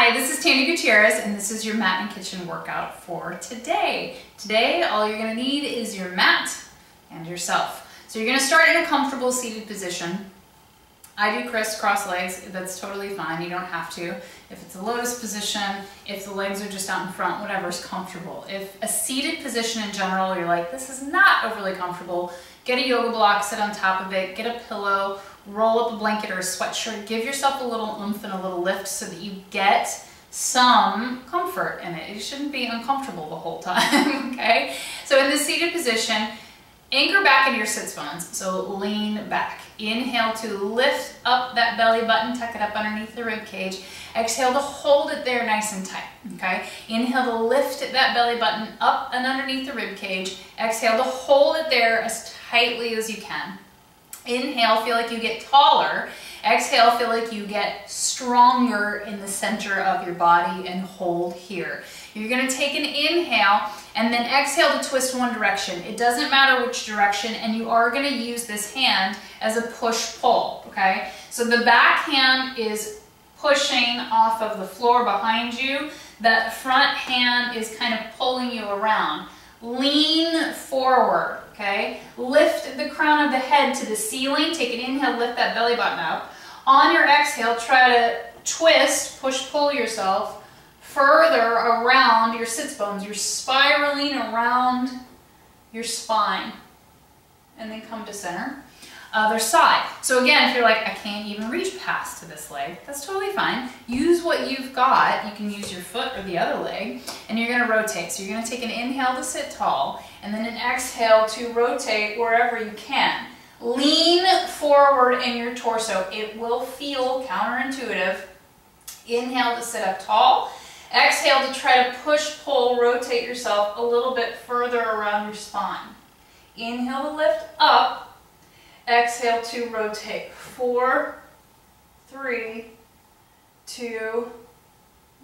Hi, this is Tanya Gutierrez, and this is your mat and kitchen workout for today. Today, all you're gonna need is your mat and yourself. So you're gonna start in a comfortable seated position. I do crisscross legs, that's totally fine, you don't have to. If it's a lotus position, if the legs are just out in front, whatever's comfortable. If a seated position in general, you're like, this is not overly comfortable, get a yoga block, sit on top of it, get a pillow, roll up a blanket or a sweatshirt, give yourself a little oomph and a little lift so that you get some comfort in it. It shouldn't be uncomfortable the whole time, okay? So in the seated position, anchor back into your sits bones, so lean back. Inhale to lift up that belly button, tuck it up underneath the rib cage. Exhale to hold it there nice and tight, okay? Inhale to lift that belly button up and underneath the rib cage. Exhale to hold it there as tightly as you can. Inhale, feel like you get taller. Exhale, feel like you get stronger in the center of your body and hold here. You're gonna take an inhale and then exhale to twist one direction. It doesn't matter which direction, and you are gonna use this hand as a push-pull, okay? So the back hand is pushing off of the floor behind you. That front hand is kind of pulling you around. Lean forward, okay? Lift the crown of the head to the ceiling. Take an inhale, lift that belly button up. On your exhale, try to twist, push-pull yourself further around your sits bones. You're spiraling around your spine. And then come to center. Other side. So again, if you're like, I can't even reach past to this leg, that's totally fine. Use what you've got. You can use your foot or the other leg, and you're gonna rotate. So you're gonna take an inhale to sit tall, and then an exhale to rotate wherever you can. Lean forward in your torso. It will feel counterintuitive. Inhale to sit up tall. Exhale to try to push, pull, rotate yourself a little bit further around your spine. Inhale to lift up. Exhale to rotate. 4, 3, 2,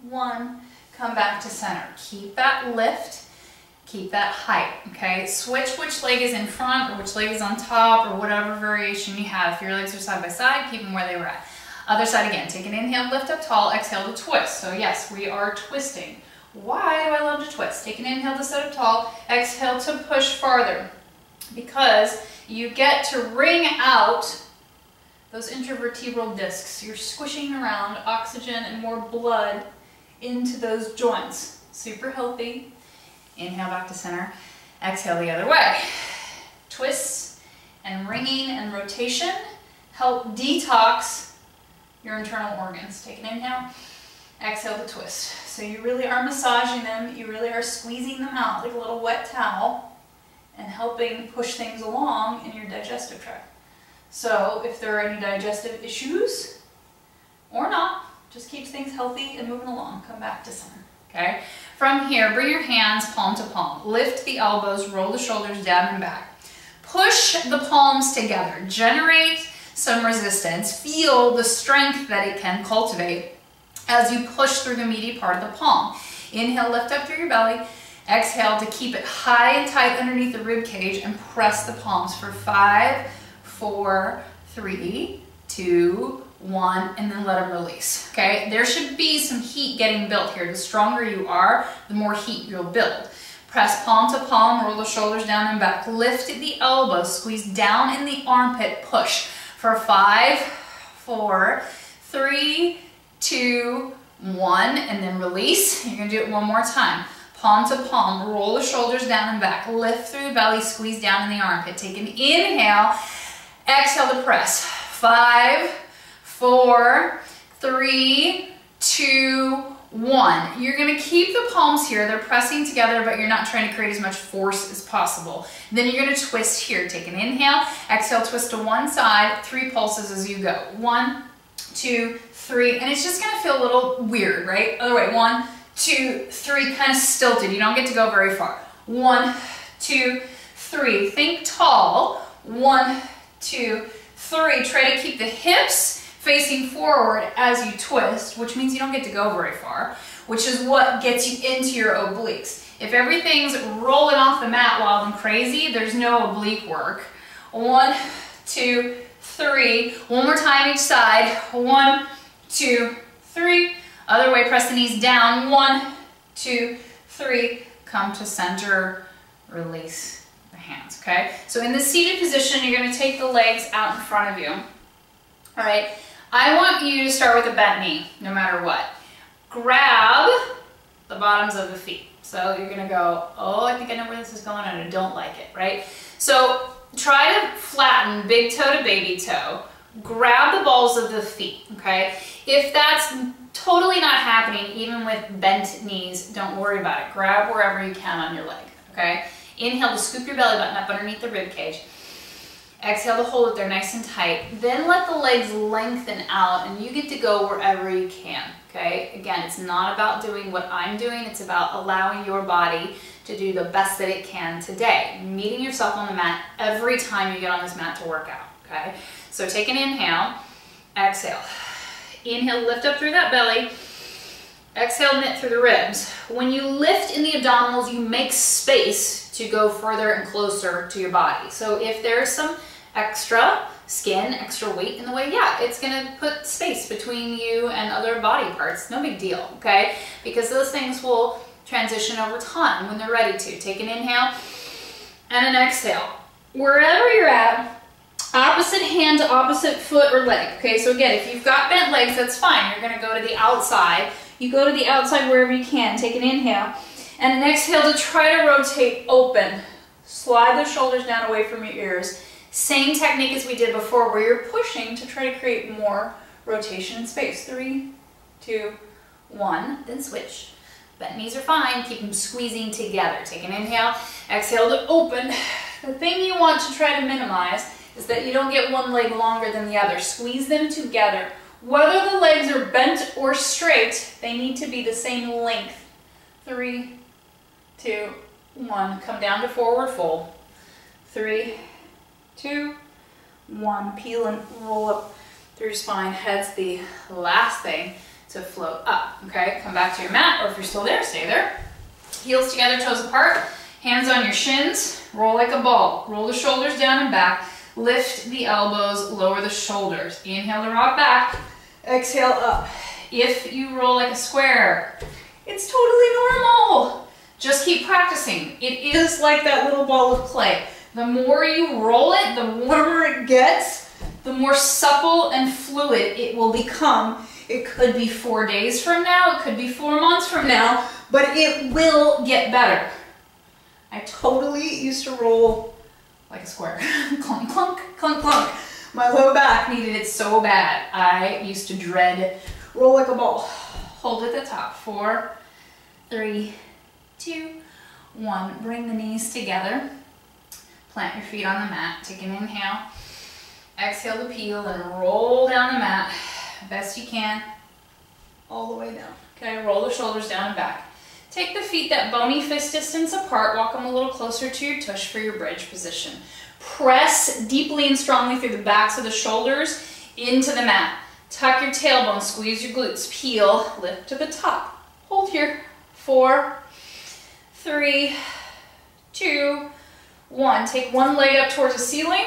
1. Come back to center. Keep that lift. Keep that height, okay? Switch which leg is in front or which leg is on top or whatever variation you have. If your legs are side by side, keep them where they were at. Other side again. Take an inhale, lift up tall, exhale to twist. So yes, we are twisting. Why do I love to twist? Take an inhale to sit up tall, exhale to push farther. Because you get to wring out those intervertebral discs. You're squishing around oxygen and more blood into those joints. Super healthy. Inhale back to center. Exhale the other way. Twists and wringing and rotation help detox your internal organs. Take an inhale. Exhale to twist. So you really are massaging them. You really are squeezing them out like a little wet towel, and helping push things along in your digestive tract. So if there are any digestive issues, or not, just keeps things healthy and moving along. Come back to center, okay? From here, bring your hands palm to palm. Lift the elbows, roll the shoulders down and back. Push the palms together. Generate some resistance. Feel the strength that it can cultivate as you push through the meaty part of the palm. Inhale, lift up through your belly. Exhale to keep it high and tight underneath the rib cage and press the palms for 5, 4, 3, 2, 1, and then let them release, okay? There should be some heat getting built here. The stronger you are, the more heat you'll build. Press palm to palm, roll the shoulders down and back. Lift the elbows, squeeze down in the armpit, push for 5, 4, 3, 2, 1, and then release. You're gonna do it one more time. Palm to palm, roll the shoulders down and back, lift through the belly, squeeze down in the armpit. Take an inhale, exhale to press. 5, 4, 3, 2, 1. You're gonna keep the palms here, they're pressing together, but you're not trying to create as much force as possible. Then you're gonna twist here. Take an inhale, exhale, twist to one side, 3 pulses as you go. 1, 2, 3, and it's just gonna feel a little weird, right? Other way, 1, 2, 3, kind of stilted. You don't get to go very far. 1, 2, 3. Think tall. 1, 2, 3. Try to keep the hips facing forward as you twist, which means you don't get to go very far, which is what gets you into your obliques. If everything's rolling off the mat wild and crazy, there's no oblique work. 1, 2, 3. One more time each side. 1, 2, 3. Other way, press the knees down. 1, 2, 3. Come to center, release the hands, okay? So in the seated position, you're gonna take the legs out in front of you. All right, I want you to start with a bent knee, no matter what. Grab the bottoms of the feet. So you're gonna go, oh, I think I know where this is going and I don't like it, right? So try to flatten big toe to baby toe. Grab the balls of the feet, okay? If that's totally not happening, even with bent knees, don't worry about it. Grab wherever you can on your leg, okay? Inhale to scoop your belly button up underneath the rib cage. Exhale to hold it there nice and tight. Then let the legs lengthen out and you get to go wherever you can, okay? Again, it's not about doing what I'm doing. It's about allowing your body to do the best that it can today. Meeting yourself on the mat every time you get on this mat to work out, okay? So take an inhale, exhale. Inhale, lift up through that belly. Exhale, knit through the ribs. When you lift in the abdominals, you make space to go further and closer to your body. So if there's some extra skin, extra weight in the way, yeah, it's gonna put space between you and other body parts. No big deal, okay? Because those things will transition over time when they're ready to. Take an inhale and an exhale. Wherever you're at, opposite hand to opposite foot or leg, okay? So again, if you've got bent legs, that's fine. You're gonna go to the outside. You go to the outside wherever you can. Take an inhale and an exhale to try to rotate open. Slide the shoulders down away from your ears. Same technique as we did before where you're pushing to try to create more rotation and space. 3, 2, 1, then switch. Bent knees are fine, keep them squeezing together. Take an inhale, exhale to open. The thing you want to try to minimize is that you don't get one leg longer than the other. Squeeze them together. Whether the legs are bent or straight, they need to be the same length. 3, 2, 1. Come down to forward fold. 3, 2, 1. Peel and roll up through your spine. Head's the last thing to float up, okay? Come back to your mat, or if you're still there, stay there. Heels together, toes apart, hands on your shins, roll like a ball. Roll the shoulders down and back, lift the elbows, lower the shoulders. Inhale to rock back, exhale up. If you roll like a square, it's totally normal. Just keep practicing. It is like that little ball of clay. The more you roll it, the warmer it gets, the more supple and fluid it will become. It could be 4 days from now, it could be 4 months from now, but it will get better. I totally used to roll like a square. Clunk, clunk, clunk, clunk. My low back needed it so bad. I used to dread roll like a ball. Hold at the top. 4, 3, 2, 1. Bring the knees together. Plant your feet on the mat. Take an inhale. Exhale to peel and roll down the mat. Best you can, all the way down. Okay, roll the shoulders down and back. Take the feet that bony fist distance apart, walk them a little closer to your tush for your bridge position. Press deeply and strongly through the backs of the shoulders into the mat. Tuck your tailbone, squeeze your glutes, peel, lift to the top. Hold here. 4, 3, 2, 1. Take one leg up towards the ceiling,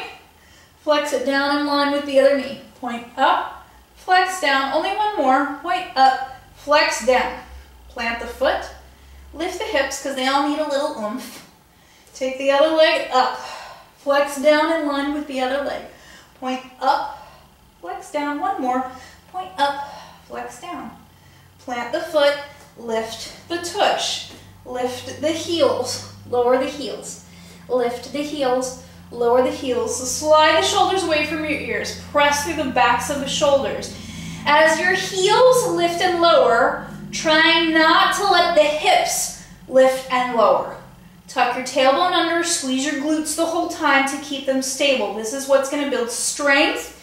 flex it down in line with the other knee. Point up. Flex down, only one more, point up, flex down. Plant the foot, lift the hips because they all need a little oomph. Take the other leg up, flex down in line with the other leg. Point up, flex down, one more, point up, flex down. Plant the foot, lift the tush, lift the heels, lower the heels, lift the heels, lower the heels. So slide the shoulders away from your ears. Press through the backs of the shoulders. As your heels lift and lower, try not to let the hips lift and lower. Tuck your tailbone under, squeeze your glutes the whole time to keep them stable. This is what's going to build strength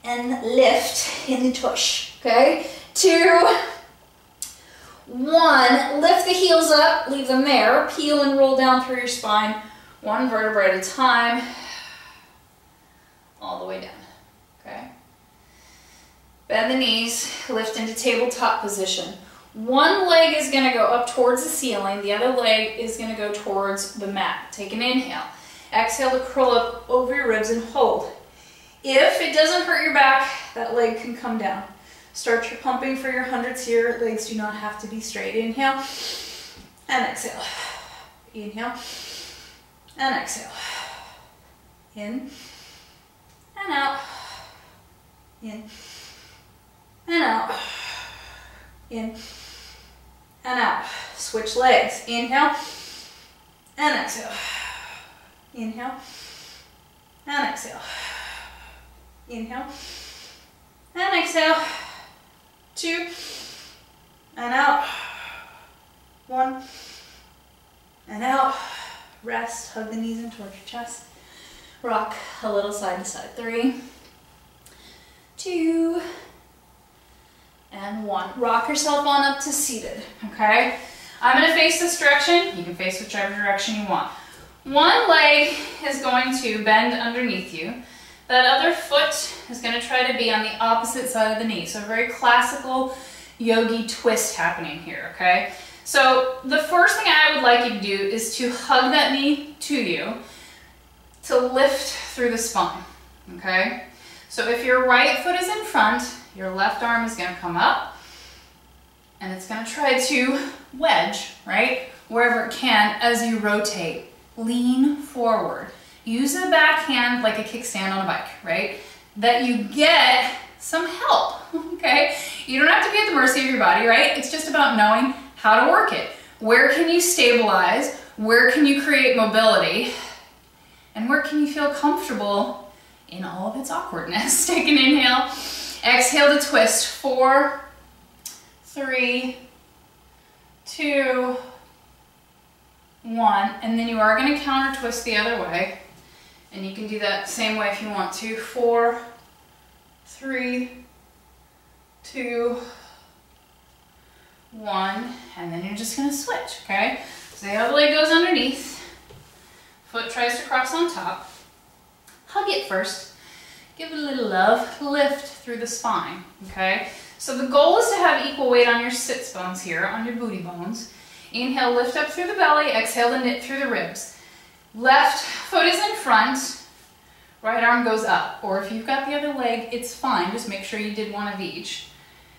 and lift in the tush. Okay? 2, 1. Lift the heels up, leave them there. Peel and roll down through your spine. 1 vertebra at a time, all the way down, okay? Bend the knees, lift into tabletop position. One leg is gonna go up towards the ceiling, the other leg is gonna go towards the mat. Take an inhale. Exhale to curl up over your ribs and hold. If it doesn't hurt your back, that leg can come down. Start your pumping for your hundreds here. Legs do not have to be straight. Inhale and exhale. Inhale and exhale. In and out. In and out. In and out. Switch legs. Inhale and exhale. Inhale and exhale. Inhale and exhale. 2 and out. 1 and out. Rest. Hug the knees in towards your chest. Rock a little side to side. 3, 2, and 1. Rock yourself on up to seated, okay? I'm gonna face this direction. You can face whichever direction you want. One leg is going to bend underneath you. That other foot is gonna try to be on the opposite side of the knee. So a very classical yogi twist happening here, okay? So the first thing I would like you to do is to hug that knee to you to lift through the spine, okay? So if your right foot is in front, your left arm is gonna come up and it's gonna try to wedge, right? Wherever it can as you rotate. Lean forward. Use the back hand like a kickstand on a bike, right? That you get some help, okay? You don't have to be at the mercy of your body, right? It's just about knowing how to work it. Where can you stabilize? Where can you create mobility? And where can you feel comfortable in all of its awkwardness? Take an inhale. Exhale to twist. 4, 3, 2, 1. And then you are going to counter twist the other way. And you can do that same way if you want to. 4, 3, 2, 1. And then you're just going to switch, okay? So the other leg goes underneath. Foot tries to cross on top. Hug it first. Give it a little love. Lift through the spine, okay? So the goal is to have equal weight on your sits bones here, on your booty bones. Inhale, lift up through the belly. Exhale to knit through the ribs. Left foot is in front. Right arm goes up. Or if you've got the other leg, it's fine. Just make sure you did one of each.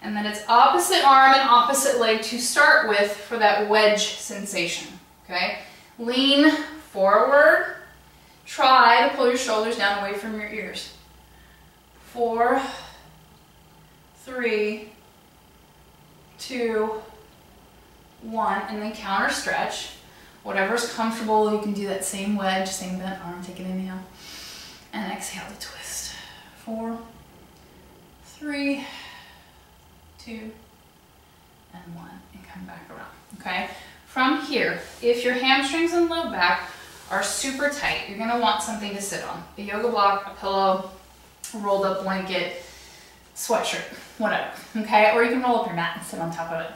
And then it's opposite arm and opposite leg to start with for that wedge sensation, okay? Lean forward. Try to pull your shoulders down away from your ears. 4, 3, 2, 1, and then counter stretch. Whatever's comfortable, you can do that same wedge, same bent arm. Take an inhale and exhale to twist. 4, 3, 2, and 1, and come back around, okay? From here, if your hamstrings and low back are super tight, you're gonna want something to sit on. A yoga block, a pillow, a rolled up blanket, sweatshirt, whatever, okay? Or you can roll up your mat and sit on top of it.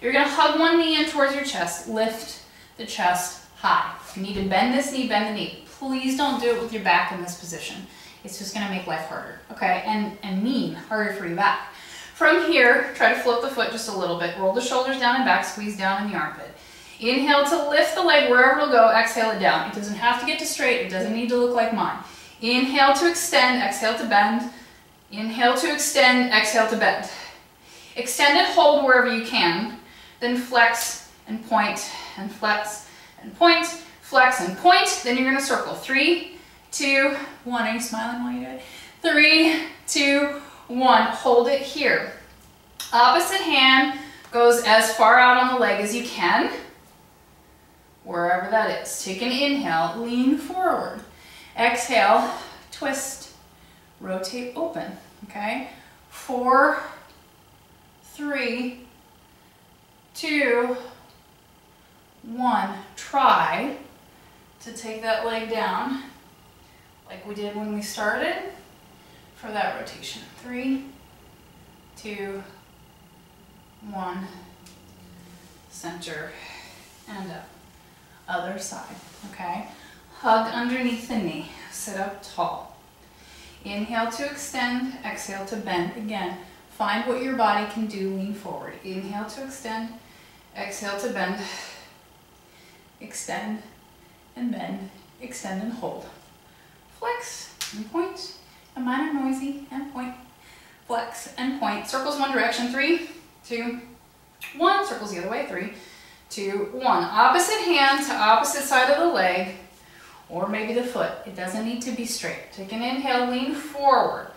You're gonna hug one knee in towards your chest, lift the chest high. If you need to bend this knee, bend the knee. Please don't do it with your back in this position. It's just gonna make life harder, okay? And harder for your back. From here, try to float the foot just a little bit. Roll the shoulders down and back, squeeze down in the armpit. Inhale to lift the leg wherever it'll go, exhale it down. It doesn't have to get to straight, it doesn't need to look like mine. Inhale to extend, exhale to bend. Inhale to extend, exhale to bend. Extend and hold wherever you can, then flex and point and flex and point, flex and point. Then you're gonna circle. 3, 2, 1. Are you smiling while you do it? 3, 2, 1. Hold it here. Opposite hand goes as far out on the leg as you can, wherever that is. Take an inhale, lean forward. Exhale, twist, rotate, open, okay? 4, 3, 2, 1. Try to take that leg down like we did when we started for that rotation. 3, 2, 1. Center and up. Other side, okay? Hug underneath the knee. Sit up tall. Inhale to extend, exhale to bend. Again, find what your body can do, lean forward. Inhale to extend, exhale to bend. Extend and bend, extend and hold. Flex and point, and mine are noisy, and point. flex and point. Circles one direction, 3, 2, 1. Circles the other way, 3, 2, 1. Opposite hand to opposite side of the leg, or maybe the foot. It doesn't need to be straight. Take an inhale, lean forward.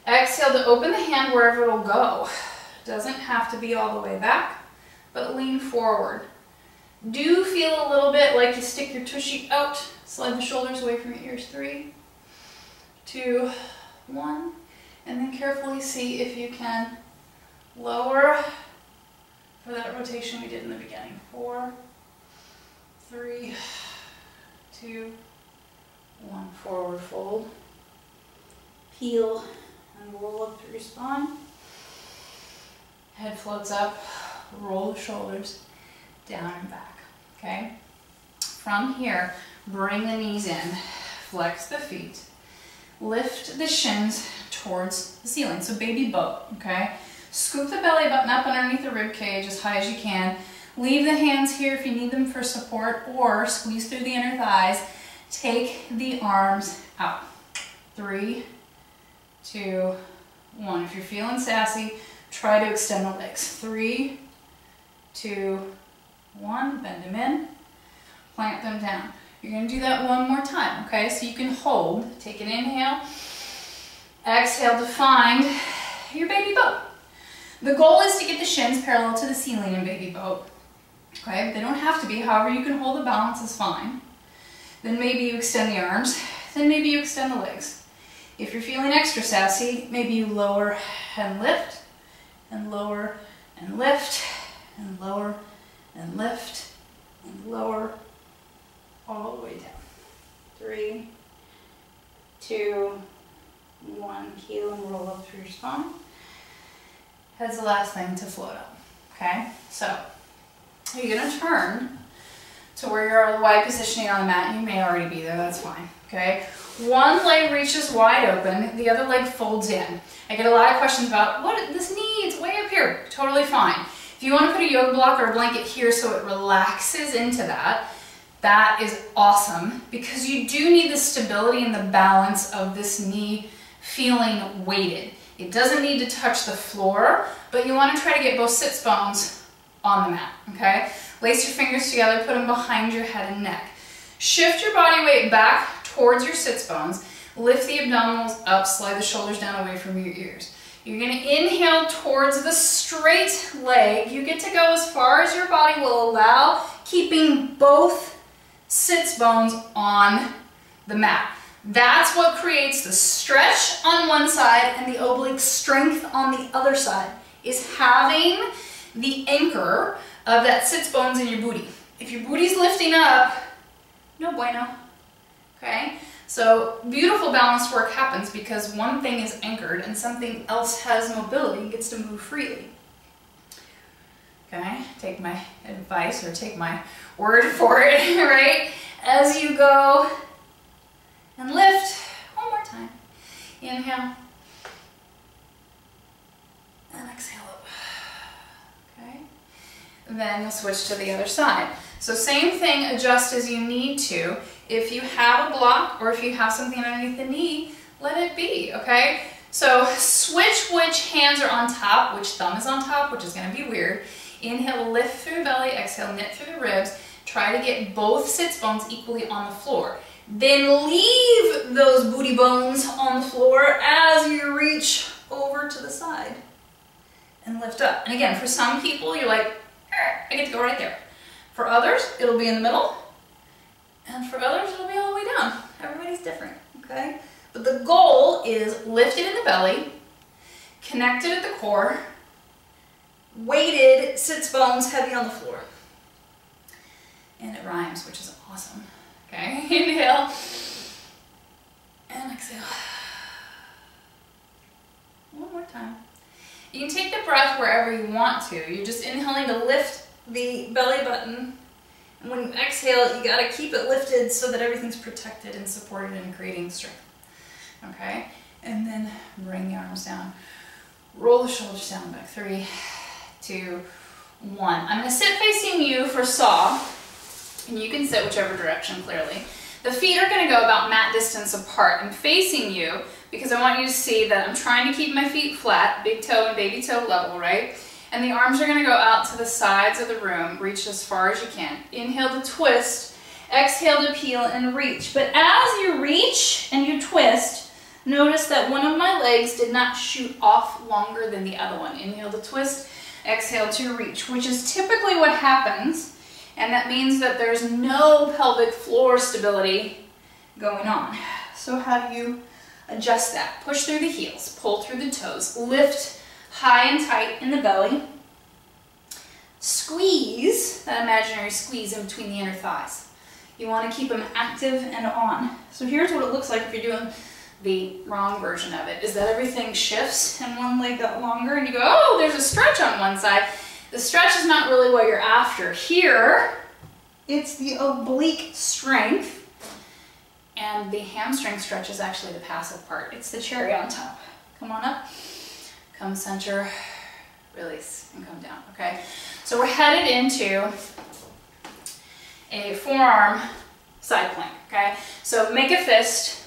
Exhale to open the hand wherever it'll go. Doesn't have to be all the way back, but lean forward. Do feel a little bit like you stick your tushy out. Slide the shoulders away from your ears. 3, 2, 1. And then carefully see if you can lower for that rotation we did in the beginning. 4, 3, 2, 1. Forward fold. Peel and roll up through your spine. Head floats up. Roll the shoulders down and back. Okay? From here, bring the knees in. Flex the feet. Lift the shins towards the ceiling. So baby boat. Okay? Scoop the belly button up underneath the rib cage as high as you can. Leave the hands here if you need them for support, or squeeze through the inner thighs. Take the arms out. 3, 2, 1. If you're feeling sassy, try to extend the legs. 3, 2, 1. Bend them in. Plant them down. You're going to do that one more time, okay? So you can hold. Take an inhale. Exhale to find your baby boat. The goal is to get the shins parallel to the ceiling in baby boat. Okay? They don't have to be. However, you can hold the balance is fine. Then maybe you extend the arms. Then maybe you extend the legs. If you're feeling extra sassy, maybe you lower and lift, and lower and lift, and lower and lift, and lower, all the way down. 3, 2, 1. Heel and roll up through your spine. Head's the last thing to float up. Okay? So, you're going to turn to where you're wide positioning on the mat. You may already be there, that's fine. Okay? One leg reaches wide open, the other leg folds in. I get a lot of questions about, what this knee, it's way up here. Totally fine. If you want to put a yoga block or a blanket here so it relaxes into that, that is awesome, because you do need the stability and the balance of this knee feeling weighted. It doesn't need to touch the floor, but you want to try to get both sits bones on the mat, okay? Lace your fingers together, put them behind your head and neck. Shift your body weight back towards your sits bones. Lift the abdominals up, slide the shoulders down away from your ears. You're going to inhale towards the straight leg. You get to go as far as your body will allow, keeping both sits bones on the mat. That's what creates the stretch on one side and the oblique strength on the other side, is having the anchor of that sits bones in your booty. If your booty's lifting up, no bueno. Okay? So beautiful balanced work happens because one thing is anchored and something else has mobility and gets to move freely. Okay? Take my advice or take my word for it, right? As you go and lift, one more time. Inhale. And exhale up. Okay? And then you'll switch to the other side. So same thing, adjust as you need to. If you have a block or if you have something underneath the knee, let it be, okay? So switch which hands are on top, which thumb is on top, which is gonna be weird. Inhale, lift through the belly, exhale, knit through the ribs. Try to get both sits bones equally on the floor. Then leave those booty bones on the floor as you reach over to the side and lift up. And again, for some people, you're like, I get to go right there. For others, it'll be in the middle. And for others, it'll be all the way down. Everybody's different, okay? But the goal is lifted in the belly, connected at the core, weighted sits bones heavy on the floor. And it rhymes, which is awesome. Okay, inhale and exhale. One more time. You can take the breath wherever you want to. You're just inhaling to lift the belly button. And when you exhale, you gotta keep it lifted so that everything's protected and supported and creating strength. Okay, and then bring the arms down. Roll the shoulders down back. 3, 2, 1. I'm gonna sit facing you for saw. And you can sit whichever direction, clearly. The feet are going to go about mat distance apart and facing you, because I want you to see that I'm trying to keep my feet flat, big toe and baby toe level, right? And the arms are gonna go out to the sides of the room, reach as far as you can. Inhale to twist, exhale to peel and reach. But as you reach and you twist, notice that one of my legs did not shoot off longer than the other one. Inhale to twist, exhale to reach, which is typically what happens. And that means that there's no pelvic floor stability going on. So how do you adjust that? Push through the heels, pull through the toes, lift high and tight in the belly. Squeeze, that imaginary squeeze in between the inner thighs. You want to keep them active and on. So here's what it looks like if you're doing the wrong version of it, is that everything shifts and one leg got longer and you go, oh, there's a stretch on one side. The stretch is not really what you're after. Here, it's the oblique strength, and the hamstring stretch is actually the passive part. It's the cherry on top. Come on up, come center, release, and come down, okay? So we're headed into a forearm side plank, okay? So make a fist.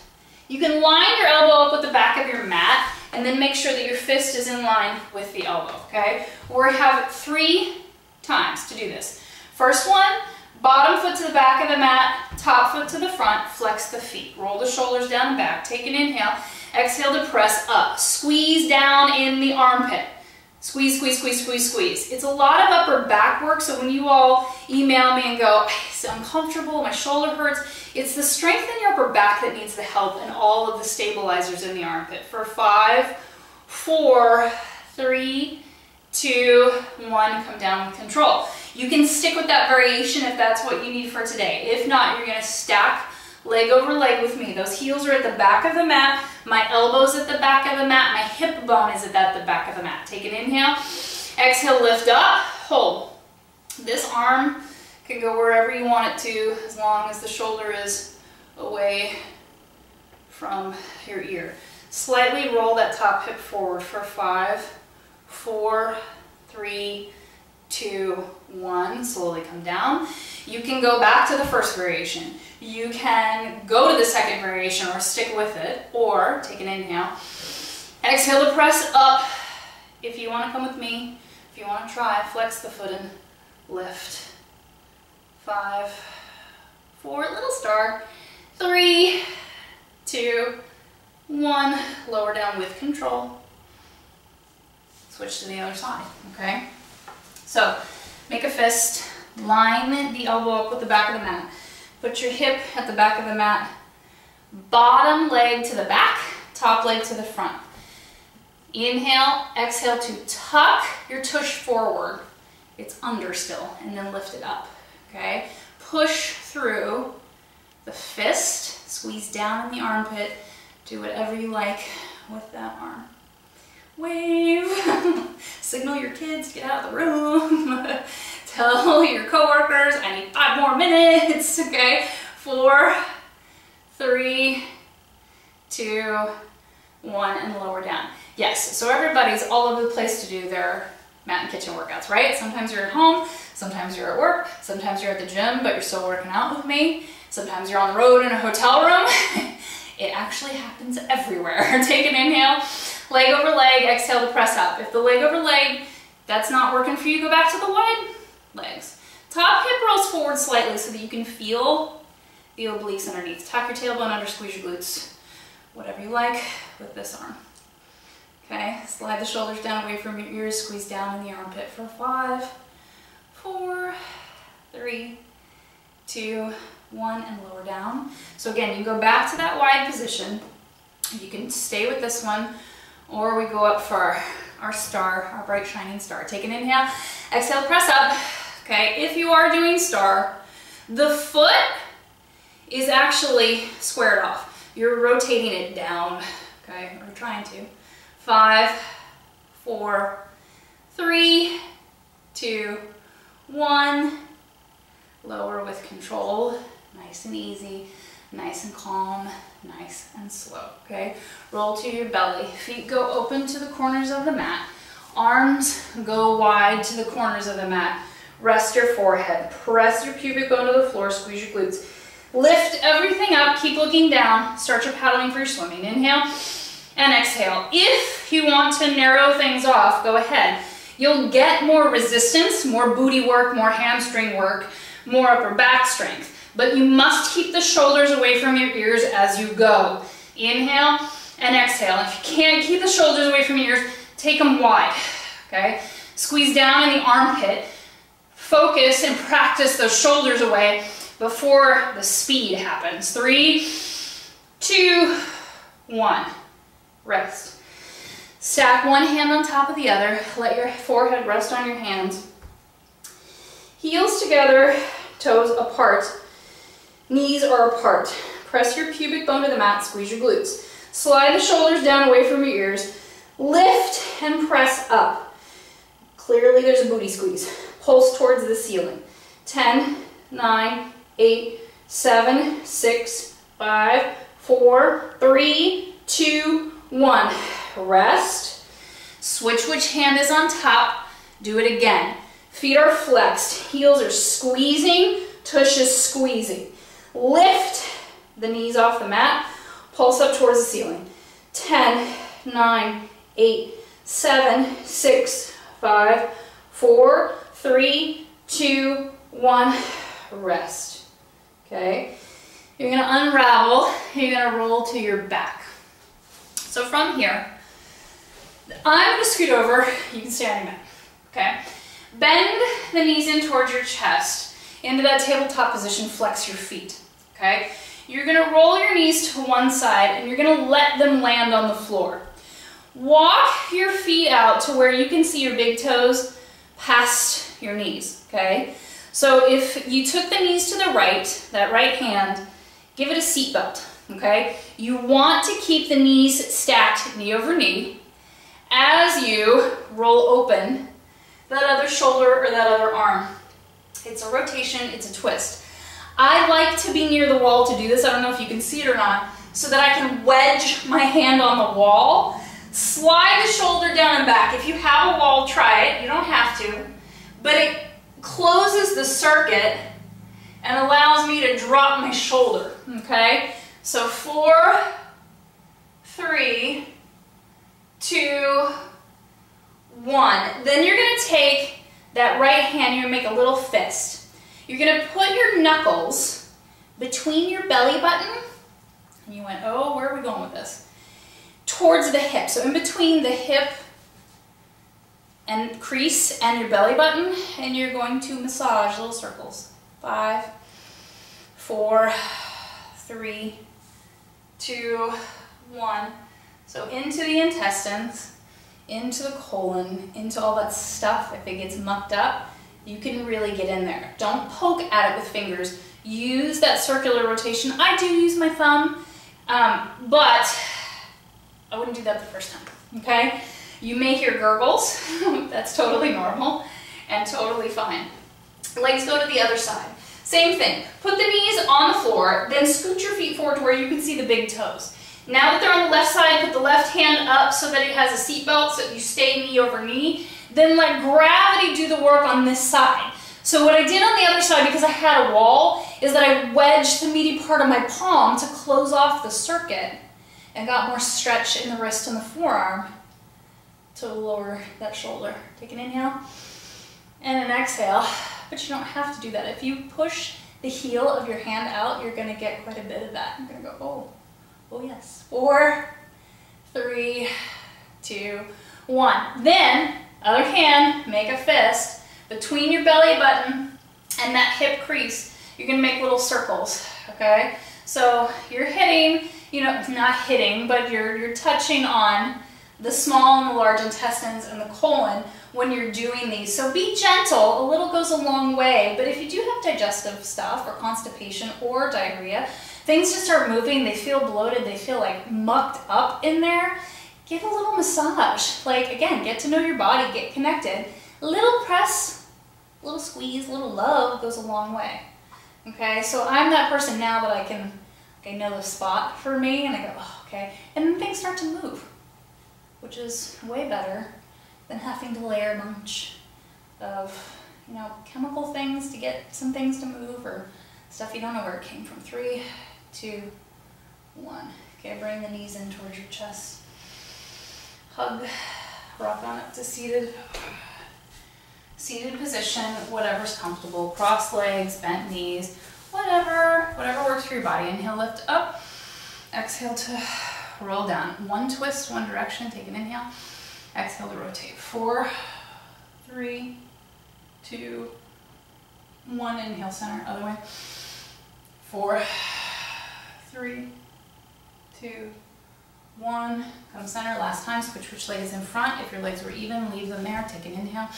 You can line your elbow up with the back of your mat, and then make sure that your fist is in line with the elbow, okay? We have 3 times to do this. First one, bottom foot to the back of the mat, top foot to the front, flex the feet. Roll the shoulders down and back. Take an inhale. Exhale to press up. Squeeze down in the armpit. Squeeze, squeeze, squeeze, squeeze, squeeze. It's a lot of upper back work, so when you all email me and go, it's uncomfortable, my shoulder hurts, it's the strength in your upper back that needs the help and all of the stabilizers in the armpit. For 5, 4, 3, 2, 1, come down with control. You can stick with that variation if that's what you need for today. If not, you're gonna stack leg over leg with me. Those heels are at the back of the mat, my elbows at the back of the mat, my hip bone is at the back of the mat. Take an inhale, exhale, lift up, hold. This arm can go wherever you want it to, as long as the shoulder is away from your ear. Slightly roll that top hip forward for 5, 4, 3, 2, 1. Slowly come down. You can go back to the first variation. You can go to the second variation or stick with it, or take an inhale. Exhale to press up. If you want to come with me, if you want to try, flex the foot and lift. 5, 4, little star. 3, 2, 1. Lower down with control. Switch to the other side, okay? So, make a fist, line the elbow up with the back of the mat. Put your hip at the back of the mat, bottom leg to the back, top leg to the front. Inhale, exhale to tuck your tush forward. It's under still, and then lift it up, okay? Push through the fist, squeeze down in the armpit, do whatever you like with that arm. Wave, signal your kids, get out of the room, tell your coworkers, I need 5 more minutes, okay? 4, 3, 2, 1, and lower down. Yes, so everybody's all over the place to do their mat and kitchen workouts, right? Sometimes you're at home, sometimes you're at work, sometimes you're at the gym, but you're still working out with me. Sometimes you're on the road in a hotel room. It actually happens everywhere. Take an inhale. Leg over leg, exhale to press up. If the leg over leg, that's not working for you, go back to the wide legs. Top hip rolls forward slightly so that you can feel the obliques underneath. Tuck your tailbone under, squeeze your glutes. Whatever you like with this arm. Okay, slide the shoulders down away from your ears, squeeze down in the armpit for 5, 4, 3, 2, 1, and lower down. So again, you go back to that wide position. You can stay with this one, or we go up for our star, our bright shining star. Take an inhale, exhale, press up. Okay, if you are doing star, the foot is actually squared off. You're rotating it down, okay, or trying to. 5, 4, 3, 2, 1. Lower with control, nice and easy, nice and calm, nice and slow, okay? Roll to your belly, feet go open to the corners of the mat, arms go wide to the corners of the mat, rest your forehead, press your pubic bone to the floor, squeeze your glutes, lift everything up, keep looking down, start your paddling for your swimming. Inhale, and exhale. If you want to narrow things off, go ahead. You'll get more resistance, more booty work, more hamstring work, more upper back strength. But you must keep the shoulders away from your ears as you go. Inhale and exhale. If you can't keep the shoulders away from your ears, take them wide, okay? Squeeze down in the armpit. Focus and practice those shoulders away before the speed happens. 3, 2, 1. Rest. Stack one hand on top of the other. Let your forehead rest on your hands. Heels together, toes apart. Knees are apart. Press your pubic bone to the mat, squeeze your glutes. Slide the shoulders down away from your ears. Lift and press up. Clearly there's a booty squeeze. Pulse towards the ceiling. 10, 9, 8, 7, 6, 5, 4, 3, 2, 1. Rest. Switch which hand is on top. Do it again. Feet are flexed. Heels are squeezing. Tush is squeezing. Lift the knees off the mat. Pulse up towards the ceiling. 10, 9, 8, 7, 6, 5, 4, 3, 2, 1. Rest. Okay? You're going to unravel. You're going to roll to your back. So from here, I'm going to scoot over. You can stay on your back. Okay? Bend the knees in towards your chest. Into that tabletop position, flex your feet. Okay? You're going to roll your knees to one side and you're going to let them land on the floor. Walk your feet out to where you can see your big toes past your knees. Okay? So if you took the knees to the right, that right hand, give it a seat belt. Okay? You want to keep the knees stacked knee over knee as you roll open that other shoulder or that other arm. It's a rotation, it's a twist. I like to be near the wall to do this. I don't know if you can see it or not, so that I can wedge my hand on the wall, slide the shoulder down and back. If you have a wall, try it. You don't have to. But it closes the circuit and allows me to drop my shoulder, okay? So 4, 3, 2, 1. Then you're going to take that right hand, you're going to make a little fist. You're going to put your knuckles between your belly button, and you went, oh, where are we going with this? Towards the hip. So in between the hip and crease and your belly button, and you're going to massage little circles. 5, 4, 3, 2, 1. So into the intestines, into the colon, into all that stuff. If it gets mucked up, you can really get in there. Don't poke at it with fingers. Use that circular rotation. I do use my thumb, but I wouldn't do that the first time, okay? You may hear gurgles. That's totally normal and totally fine. Legs go to the other side. Same thing. Put the knees on the floor, then scoot your feet forward to where you can see the big toes. Now that they're on the left side, put the left hand up so that it has a seat belt so that you stay knee over knee. Then let gravity do the work on this side. So what I did on the other side, because I had a wall, is that I wedged the meaty part of my palm to close off the circuit and got more stretch in the wrist and the forearm to lower that shoulder. Take an inhale and an exhale, but you don't have to do that. If you push the heel of your hand out, you're gonna get quite a bit of that. I'm gonna go, oh yes. 4, 3, 2, 1. Then, other hand, make a fist between your belly button and that hip crease. You're gonna make little circles, okay? So you're hitting, not hitting, but you're touching on the small and the large intestines and the colon when you're doing these. So be gentle, a little goes a long way, but if you do have digestive stuff or constipation or diarrhea, things just start moving, they feel bloated, they feel like mucked up in there, give a little massage. Like, again, get to know your body, get connected. A little press, a little squeeze, a little love goes a long way. Okay, so I'm that person now that I know the spot for me, and I go, oh, okay. And then things start to move, which is way better than having to layer a bunch of, chemical things to get some things to move, or stuff you don't know where it came from. 3, 2, 1. Okay, bring the knees in towards your chest. hug, rock on up to seated position, whatever's comfortable. Crossed legs, bent knees, whatever works for your body. Inhale, lift up. Exhale to roll down. One twist, one direction. Take an inhale. Exhale to rotate. 4, 3, 2, 1. Inhale, center, other way. 4, 3, 2, 1. Come center. Last time, switch which leg is in front. If your legs were even, leave them there. Take an inhale.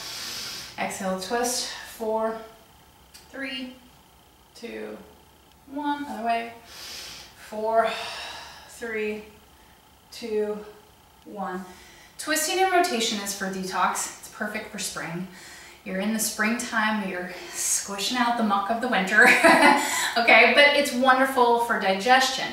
Exhale, twist. 4, 3, 2, 1. Other way. 4, 3, 2, 1. Twisting and rotation is for detox. It's perfect for spring. You're in the springtime, you're squishing out the muck of the winter, okay? But it's wonderful for digestion.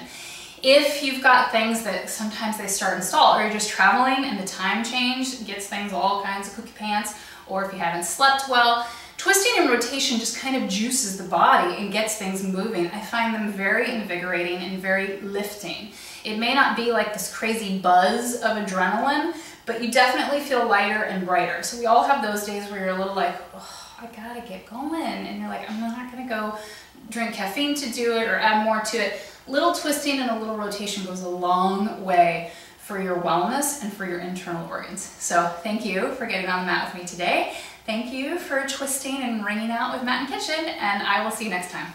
If you've got things that sometimes they start and stall, or you're just traveling and the time change gets things all kinds of cookie pants, or if you haven't slept well, twisting and rotation just kind of juices the body and gets things moving. I find them very invigorating and very lifting. It may not be like this crazy buzz of adrenaline, but you definitely feel lighter and brighter. So we all have those days where you're a little like, oh, I gotta get going. And you're like, I'm not gonna go drink caffeine to do it or add more to it. Little twisting and a little rotation goes a long way for your wellness and for your internal organs. So thank you for getting on the mat with me today. Thank you for twisting and ringing out with Mat and Kitchen, and I will see you next time.